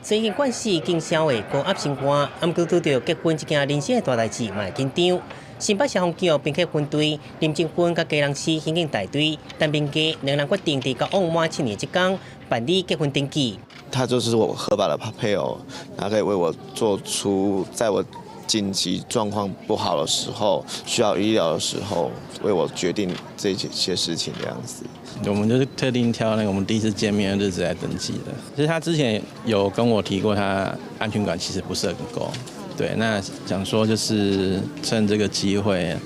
虽然关系经销的高压生活，不过拄到结婚这件人生的大代志，嘛紧张。新北消防局并且分队林正芬甲基隆市刑警大队陈明基2人决定在交往满7年之间办理结婚登记。他就是我合法的配偶，他可以为我做出在我紧急状况不好的时候，需要医疗的时候，为我决定这些事情的样子。我们就是特定挑那个我们第一次见面的日子来登记的。其实他之前有跟我提过，他安全感其实不是很够。对，那想说就是趁这个机会，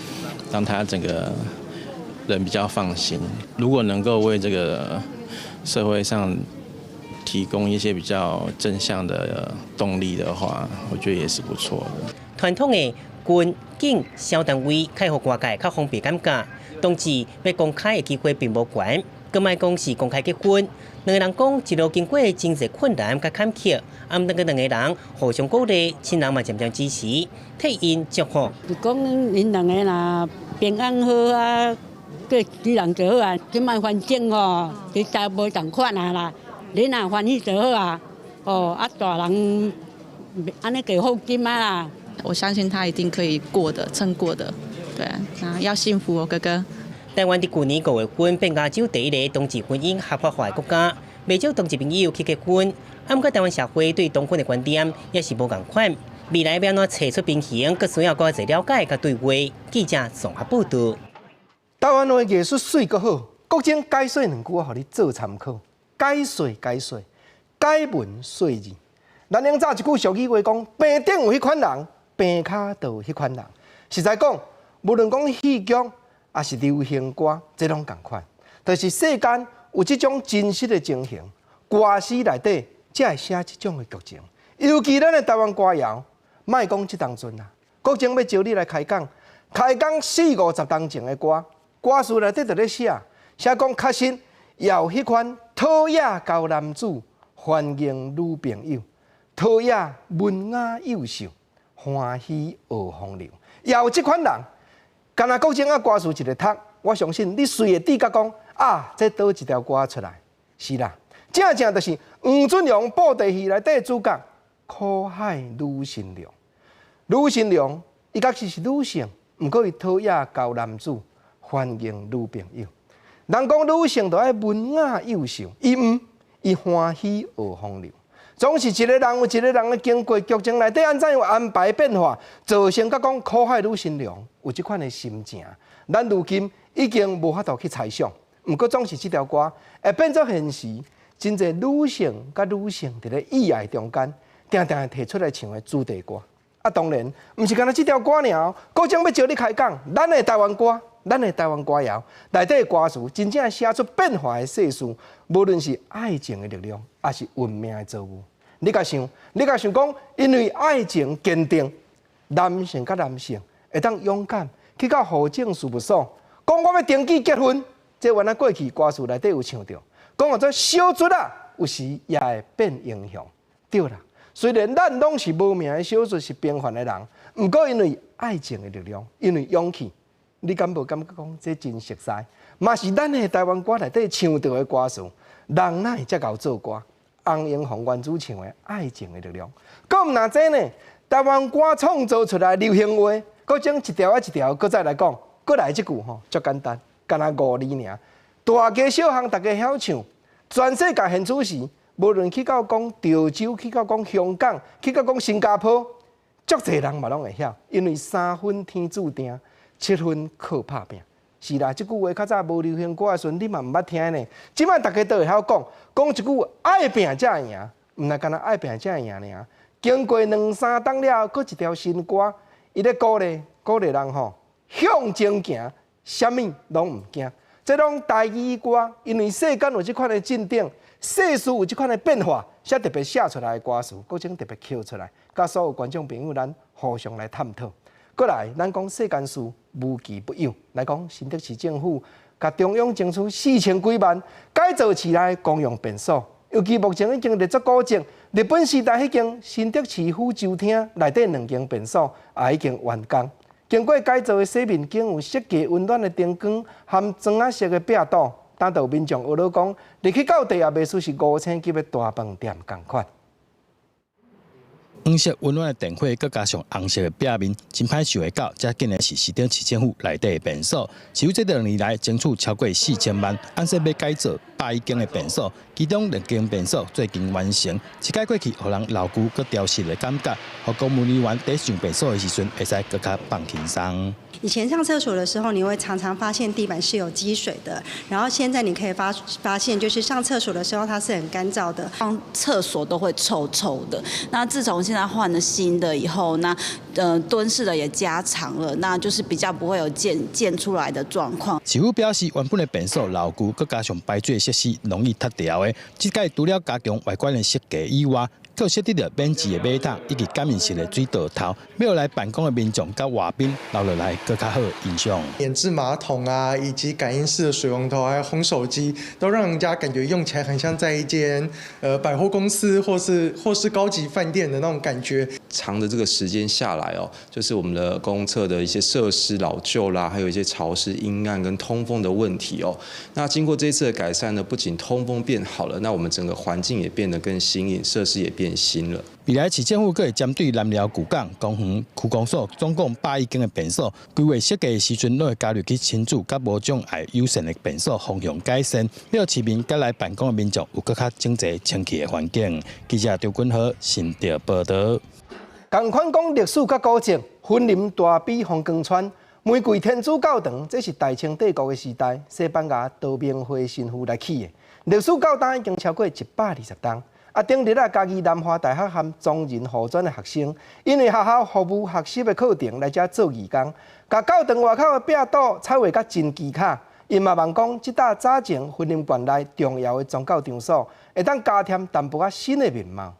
让他整个人比较放心。如果能够为这个社会上提供一些比较正向的动力的话，我觉得也是不错的。传统的军警小单位，开互外界较方便感觉，同时要公开的机会并无悬，更莫讲是公开结婚。2个人讲一路经过真侪困难甲坎坷，不过2个人互相鼓励，亲人嘛渐渐支持，替因祝福。是讲因2个若平安好啊，过2人就好啊。即摆环境吼，实在无同款啊啦。你若欢喜就好啊，大人安尼给好金啊啦，我相信他一定可以过的，撑过的。对，那要幸福哦，哥哥。台湾伫去年5月份变亚洲第一个同志婚姻合法化的国家，不少同志朋友去结婚。不过台湾社会对同婚的观点也是无同款。未来要怎找出平衡，佫需要更侪了解甲对话。记者综合报道。台湾的艺术水阁好，国情解说2句，互你做参考。解说，解文说字。咱用早一句俗语话讲：病顶有迄款人，病骹就有迄款人。实在讲，无论讲戏剧，还是流行歌，这拢同款。就是世间有这种真实的情形，歌词内底才会写这种的剧情。尤其咱的台湾歌谣，莫讲这当阵啦，国情要招你来开讲，40-50当前的歌，歌词内底就咧写讲确实也有迄款讨厌交男子，欢迎女朋友，讨厌文雅优秀，欢喜学风流，也有这款人。干那国情啊，歌词一个读，我相信你随会底甲讲啊，这倒一条歌出来？是啦，正就是黄俊荣布袋戏内底主角苦海女神娘。女神娘伊确实是女性，毋过伊讨厌交男子，欢迎女朋友。人讲女性就爱文雅优秀，伊毋，伊欢喜学风流。总是一个人有一个人的经过剧情内底安怎样安排变化，造成甲讲苦海女神娘有这款的心情。咱如今已经无法度去猜想，毋过总是这条歌会变作现实，真侪女性甲女性伫咧意爱中间，定定提出来唱的主题歌。啊，当然毋是干那这条歌尔，国情要招你开讲，咱的台湾歌。咱的台湾歌谣内底的歌词，真正写出变化的世事，无论是爱情的力量，还是运命的造物。你甲想讲，因为爱情坚定，男性甲男性会当勇敢去到户政事务所，讲我要登记结婚。这原来过去歌词内底有唱到，讲做小卒啊，有时也会变英雄。对啦，虽然咱拢是无名的小卒，是平凡的人，毋过因为爱情的力量，因为勇气。你敢无感觉讲这真实在？嘛是咱的台湾歌内底唱到的歌词，人哪会遮够做歌？红英红原主唱的《爱情的力量》，搁毋那这呢？台湾歌创造出来流行话，搁将一条一条，搁再来讲，搁来这句吼，足简单，干那5字尔。大家小巷大家晓唱，全世界现此时，无论去到讲潮州，去到讲香港，去到讲新加坡，足侪人嘛拢会晓，因为3分天注定。7分靠打拼，是啦。这句话较早无流行歌的时阵，你嘛毋捌听呢。即摆大家都会晓讲一句爱拼才会赢，毋那干那爱拼才会赢尔。经过2-3冬了，搁一条新歌，伊咧鼓励人吼向前行，啥物拢毋惊。这种台语歌，因为世间有即款的进展，世事有即款的变化，才特别写出来的歌词，搁种特别扣出来，甲所有观众朋友咱互相来探讨。过来，咱讲世间事无奇不有。来讲，新北市政府甲中央争取4000几万改造市内公用便所，尤其目前已经列作古迹。日本时代迄间新北市府州厅内底2间便所也已经完工。经过改造的洗面间有设计温暖的灯光和砖仔色的壁刀，担到民众学老讲，入去到地下袂输是5星级的大饭店同款。黄色温暖的电火，佮加上红色的壁面，真歹想会到，这竟然是市长市政府内底的便所。市府这2年来争取超过4000万，按说要改造100间的便所，其中2间便所最近完成，一改过去，互人老旧佮潮湿的感觉，互公务人员在上便所的时阵，会使更加放轻松。以前上厕所的时候，你会常常发现地板是有积水的，然后现在你可以发现，就是上厕所的时候它是很干燥的，上厕所都会臭臭的。那自从现在换了新的以后，那蹲式的也加长了，那就是比较不会有溅出来的状况。市府表示，原本的便所老旧，佮加上排水设施容易塌掉的，这届除了加强外观的设计以外，佫设置了免治的马桶以及感应式的水道头，要来办公的民众甲外宾留落来更较好的印象。免治马桶啊，以及感应式的水龙头，还有烘手机，都让人家感觉用起来很像在一间百货公司或是高级饭店的那种感觉。长的这个时间下来哦，就是我们的公厕的一些设施老旧啦，还有一些潮湿、阴暗跟通风的问题哦。那经过这次的改善呢，不仅通风变好了，那我们整个环境也变得更新颖，设施也变新了。未来市政府阁会针对南寮古港、公园、区公所总共8亿间的便所，规划设计的时阵，都会加入去亲自甲无障碍友善的便所方向改善，让市民甲来办公的民众有更较整齐、清气的环境。记者周君豪新竹报道。同款讲历史甲古迹，婚林大比红光川。玫瑰天主教堂，这是大清帝国的时代，西班牙道明会神父来起的。历史教堂已经超过120栋。顶日嘉义南华大学和中人护专的学生，因为学校服务学习的课程来遮做义工，甲教堂外口的壁堵彩绘甲真奇卡。因嘛望讲，即搭早前婚林馆内重要的宗教场所，会当加添淡薄仔新的面貌。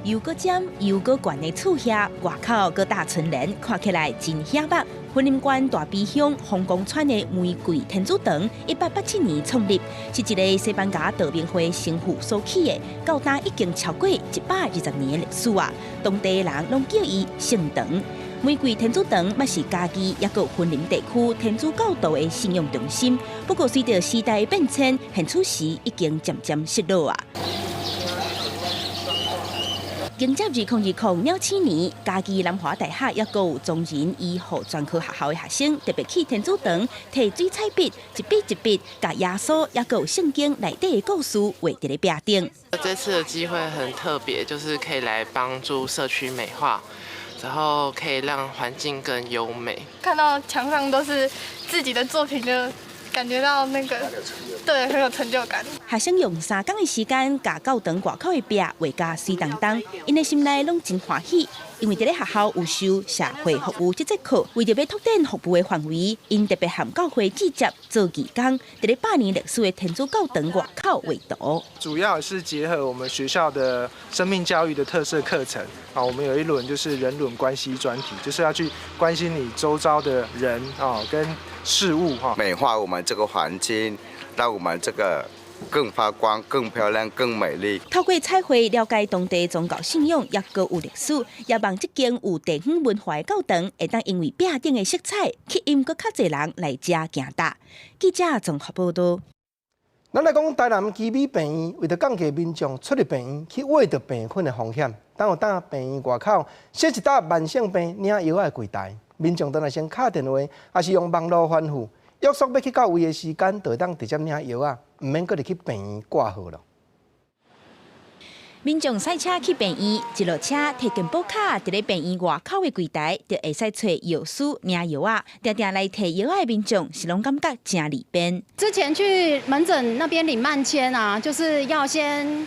又搁尖又搁悬的厝遐，外口搁大春联，看起来真显目。婚林馆大比乡红光川的玫瑰天主堂，1887年创立，是一个西班牙道明会神父所起的。教堂已经超过120年的历史啊，当地人拢叫伊圣堂。玫瑰天主堂嘛是嘉义也个婚林地区天主教徒的信仰中心，不过随着时代变迁，现此时已经渐渐失落啊。迎接2020-2017年，嘉义南华大学也个有中人医护专科学校的学生，特别去天主堂摕水彩笔一笔一笔，甲耶稣也个有圣经内底的故事画伫咧壁顶。这次的机会很特别，就是可以来帮助社区美化，然后可以让环境更优美。看到墙上都是自己的作品的。感觉到那个，对，很有成就感。学生用3天的时间，甲教堂外口的壁画甲水当当，因的心内拢真欢喜。因为伫咧学校有修社会服务这节课，为着要拓展服务的范围，因特别和教会记者做义工，伫咧8年历史的天主教堂外口画图。主要是结合我们学校的生命教育的特色课程啊，我们有一轮就是人伦关系专题，就是要去关心你周遭的人啊跟事物哈，美化我们这个环境，让我们这个更发光、更漂亮、更美丽。透过彩绘了解当地宗教信仰，也个有历史，也望这间有地方文化的教堂，会当因为壁顶的色彩，吸引更较侪人来遮行踏。记者综合报道。咱来讲台南基美病院，为着降低民众出入病院去挖着病菌的风险，当有当病院外口设一搭慢性病领药的柜台，民众当然先打电话，还是用网络反复，约束要去到位的时间，就当直接领药啊，唔免搁入去病院挂号了。民众赛车去病院，一落车摕健保卡，伫咧病院外口的柜台，就会使找药师领药啊。常常来摕药的民众，是拢感觉真利便。之前去门诊那边领慢签啊，就是要先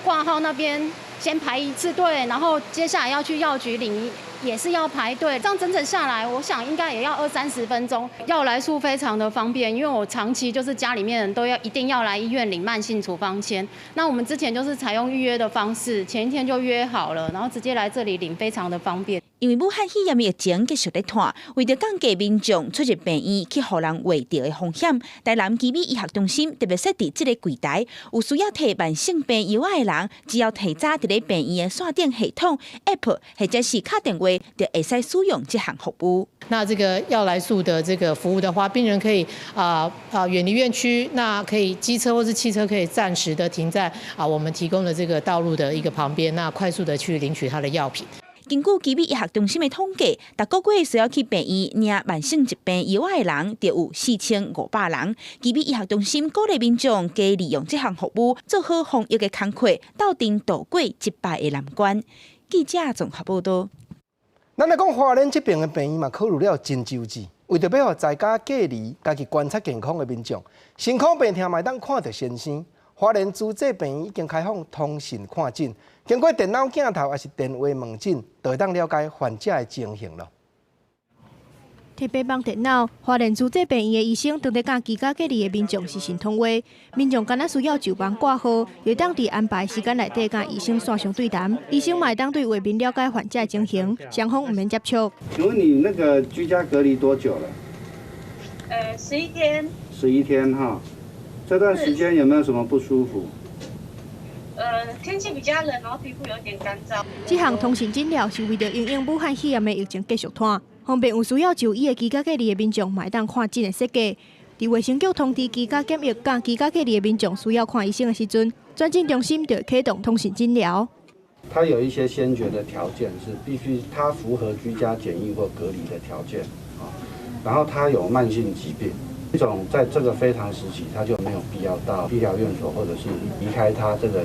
挂号那边先排一次队，然后接下来要去药局领。也是要排队，这样整整下来，我想应该也要20-30分钟。药来速非常的方便，因为我长期就是家里面人都一定要来医院领慢性处方签。那我们之前就是采用预约的方式，前一天就约好了，然后直接来这里领，非常的方便。因为武汉肺炎疫情继续在拖，为着降低民众出入病院去互人围着的风险，台南基美医学中心特别设置这个柜台，有需要摕慢性病药的人，只要提早伫咧病院的线顶系统 App 或者是打电话，就会使使用这项服务。那这个药来速的这个服务的话，病人可以远离院区，那可以机车或是汽车可以暂时的停在我们提供的这个道路的一个旁边，那快速的去领取他的药品。根据基美医学中心的统计，每个月需要去病院领慢性疾病药的人，就有4500人。基美医学中心鼓励民众加利用这项服务，做好防疫的工作，斗阵度过一败的难关。记者综合报道。咱来讲花莲这边的病院嘛，考虑了真周至，为着要互在家隔离、家己观察健康的民众，身躯病痛嘛当看到先生。花莲主治病院已经开放通讯看诊，经过电脑镜头还是电话问诊，就会当了解患者的情形了。摕白板电脑，花莲主治病院的医生当在甲居家隔离的民众实行通话，民众敢若需要就房挂号，会当伫安排时间内底甲医生线上对谈，医生嘛会当对画面了解患者的情形，双方唔免接触。请问你那个居家隔离多久了？11天。11天哈。这段时间有没有什么不舒服？天气比较冷，然后皮肤有点干燥。这项通讯诊疗是为了因应武汉肺炎的疫情继续拖。方便有需要就医的居家隔离的民众，会当看诊的设计。伫卫生局通知居家检疫、甲居家隔离的民众需要看医生的时阵，转诊中心就启动通讯诊疗。它有一些先决的条件是必须它符合居家检疫或隔离的条件啊，然后它有慢性疾病，这种在这个非常时期，它就没有必要到医疗院所或者是离开它这个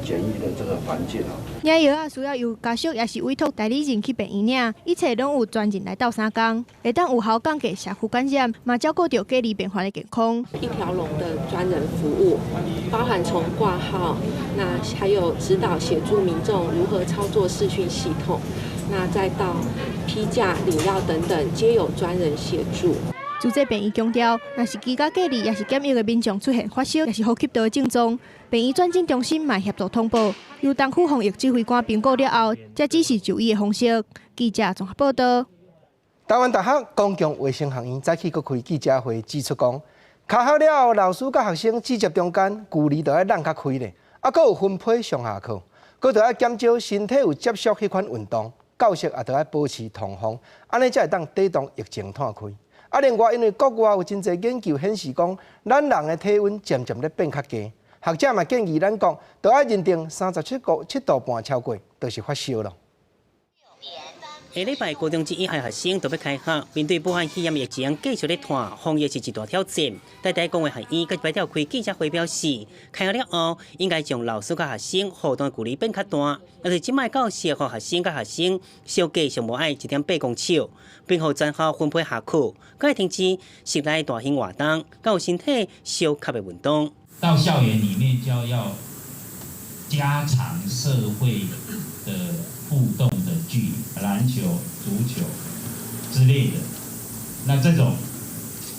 检疫的这个环境啊。领药啊，需要由家属也是委托代理人去病院领，一切拢有专人来斗3工，会当有效降低社区感染，嘛照顾到隔离病患的健康。一条龙的专人服务，包含从挂号，那还有指导协助民众如何操作视讯系统，那再到批假、领药等等，皆有专人协助。主治病院强调，若是居家隔离也是检疫的民众出现发烧，也是呼吸道的症状，病院转诊中心嘛协助通报，由东区防疫指挥官评估了后，才指示就医的方式。记者综合报道。台湾大学公共卫生学院早起阁开记者会，指出讲，考好了后，老师甲学生直接中间距离就要让较开咧，啊，阁有分配上下课，阁就要减少身体有接触迄款运动，教室也就要保持通风，安尼才会当抵挡疫情摊开。啊，另外，因为国外有真侪研究显示讲，咱人的体温渐渐咧变较低，学者嘛建议咱讲，都要认定37.7度半超过，就是发烧咯。下礼拜高中之一的学生都要开学，面对武汉肺炎疫情继续咧拖，防疫是一大挑战。台大公卫学院佮摆调开记者会表示，开学了后应该将老师甲学生互动距离变较大，但是即卖教室和学生甲学生相隔上无爱1.8公尺，并互全校分配下课，佮会停止室内大型活动，佮有身体相吸的运动。到校园里面就要加强社会的互动的距离，篮球、足球之类的。那这种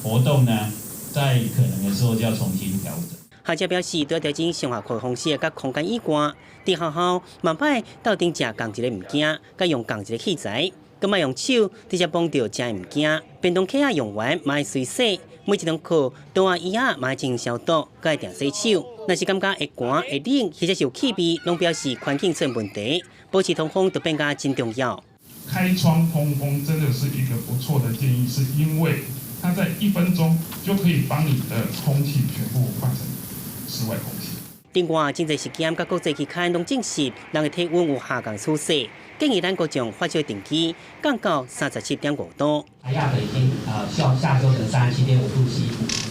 活动呢，在可能的时候就要重新调整。学者表示，都要调整上下课方式，甲空间以外，伫学校慢摆斗阵食共一个物件，甲用共一个器材，佮莫用手直接碰到食的物件。便当盒啊用完，嘛要随洗。每一堂课，桌啊椅啊嘛要进行消毒，佮会定洗手。若是感觉会寒会冷，或者是有气味，拢表示环境出现问题。保持通风就变加真重要。开窗通风真的是一个不错的建议，是因为它在1分钟就可以帮你的空气全部换成室外空气。另外，真侪实验甲国际期刊拢证实，人的体温有下降趋势。建议咱国将发烧定期降到37.5度。台亚的已经下修成37.5度 C，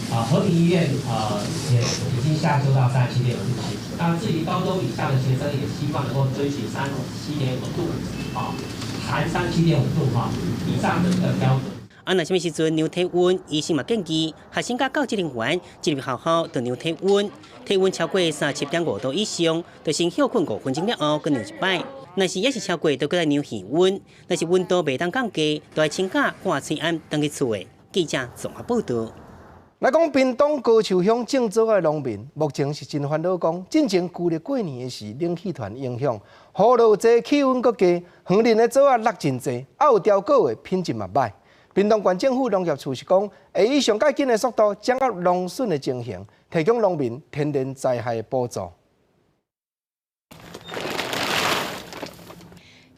和平医院也已经下修到37.5度 C。那至于高中以下的学生，也希望能够追寻37.5度含37.5度以上的一个标准。若什么时阵量体温，医生嘛建议学生甲教职人员进入学校就量体温，体温超过37.5度以上，就先休困5分钟了后，再量一摆。若是也是超过，就搁来量体温。若是温度袂当降低，就要请假挂催安登去厝的。记者综合报道。来讲，屏东高树乡种植的农民，目前是真烦恼，讲进前旧历过年的时，冷气团影响，雨落济，气温搁低，园林的草啊落真济，啊有条果的品质嘛歹。屏东县政府农业处是讲，会以上介紧的速度掌握农损的情形，提供农民天然灾害的补助。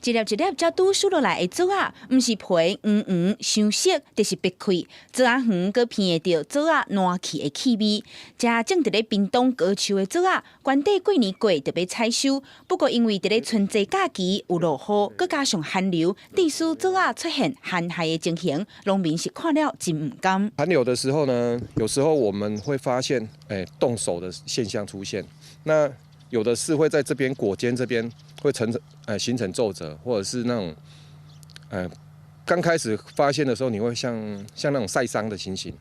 一粒一粒才拄输落来的籽仔，毋是皮黄黄伤色，就是白开。籽仔黄，搁闻会到籽仔烂去的气味。正种伫咧屏东高树的籽仔，原底过年过就要采收，不过因为伫咧春节假期有落雨，搁加上寒流，致使籽仔出现寒害的情形，农民是看了真唔甘。寒流的时候呢，有时候我们会发现，冻手的现象出现。那有的是会在这边果尖这边会形成皱褶，或者是那种刚开始发现的时候，你会像那种晒伤的情形，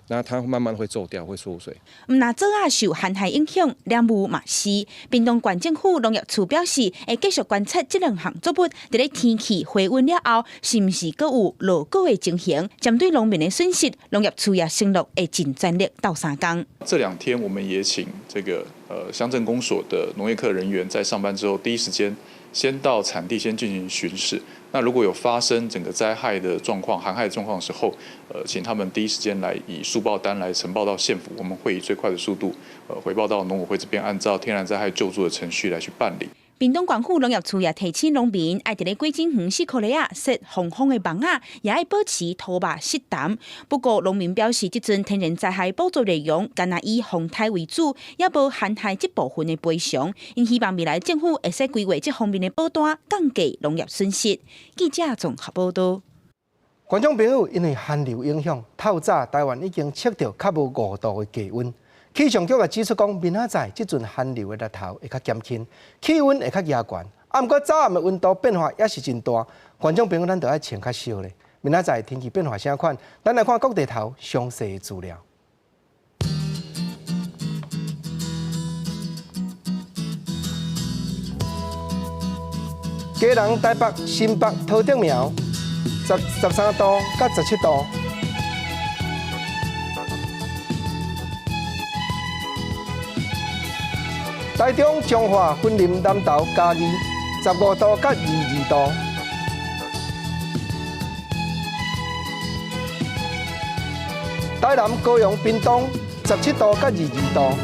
那它慢慢会皱掉，会缩水。毋那籽仔受寒害影响，两无嘛是。屏东县政府农业处表示，会继续观察这两项作物，伫咧天气回温了后，是毋是搁有落果的情形？针对农民的损失，农业处也承诺会尽全力斗3工。这2天我们也请这个乡镇公所的农业科人员在上班之后，第一时间先到产地先进行巡视。那如果有发生整个灾害的状况、寒害的状况的时候，请他们第一时间来以速报单来呈报到县府，我们会以最快的速度回报到农委会这边，按照天然灾害救助的程序来去办理。屏东县府农业处也提醒农民，爱伫咧季节园设颗粒啊，设防风的网啊，也爱保持土壤湿淡。不过，农民表示，即阵天然灾害补助内容，干那以风台为主，也无涵盖这部分的赔偿。因希望未来政府会使规划这方面的保单，降低农业损失。记者综合报道。观众朋友，因为寒流影响，透早台湾已经测到较无5度的低温。气象局也指出讲，明仔载即阵寒流的日头会较减轻，气温会较夜悬。啊，毋过早暗的温度变化也是真大，观众朋友咱就要穿较少咧。明仔载天气变化啥款？咱来看各地头详细的资料。基隆、台北、新北、桃竹苗13度到17度。台中、彰化、云林、南投、嘉义15度到22度。台南、高雄、屏东17度到22度。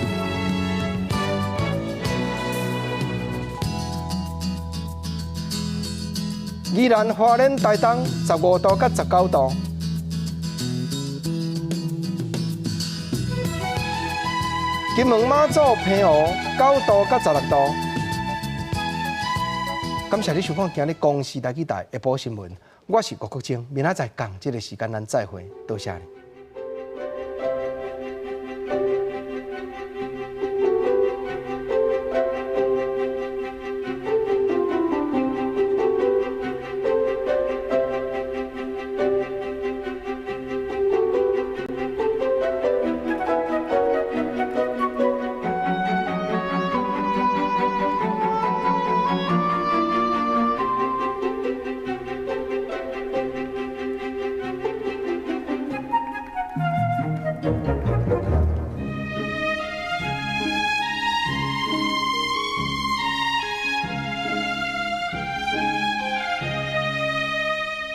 宜兰、花莲、台东15度到19度。金门、马祖、澎湖9度到16度。感谢你收看今日公视台语台下晡新闻，我是郭国清，明仔载同这个时间咱再会，多谢你。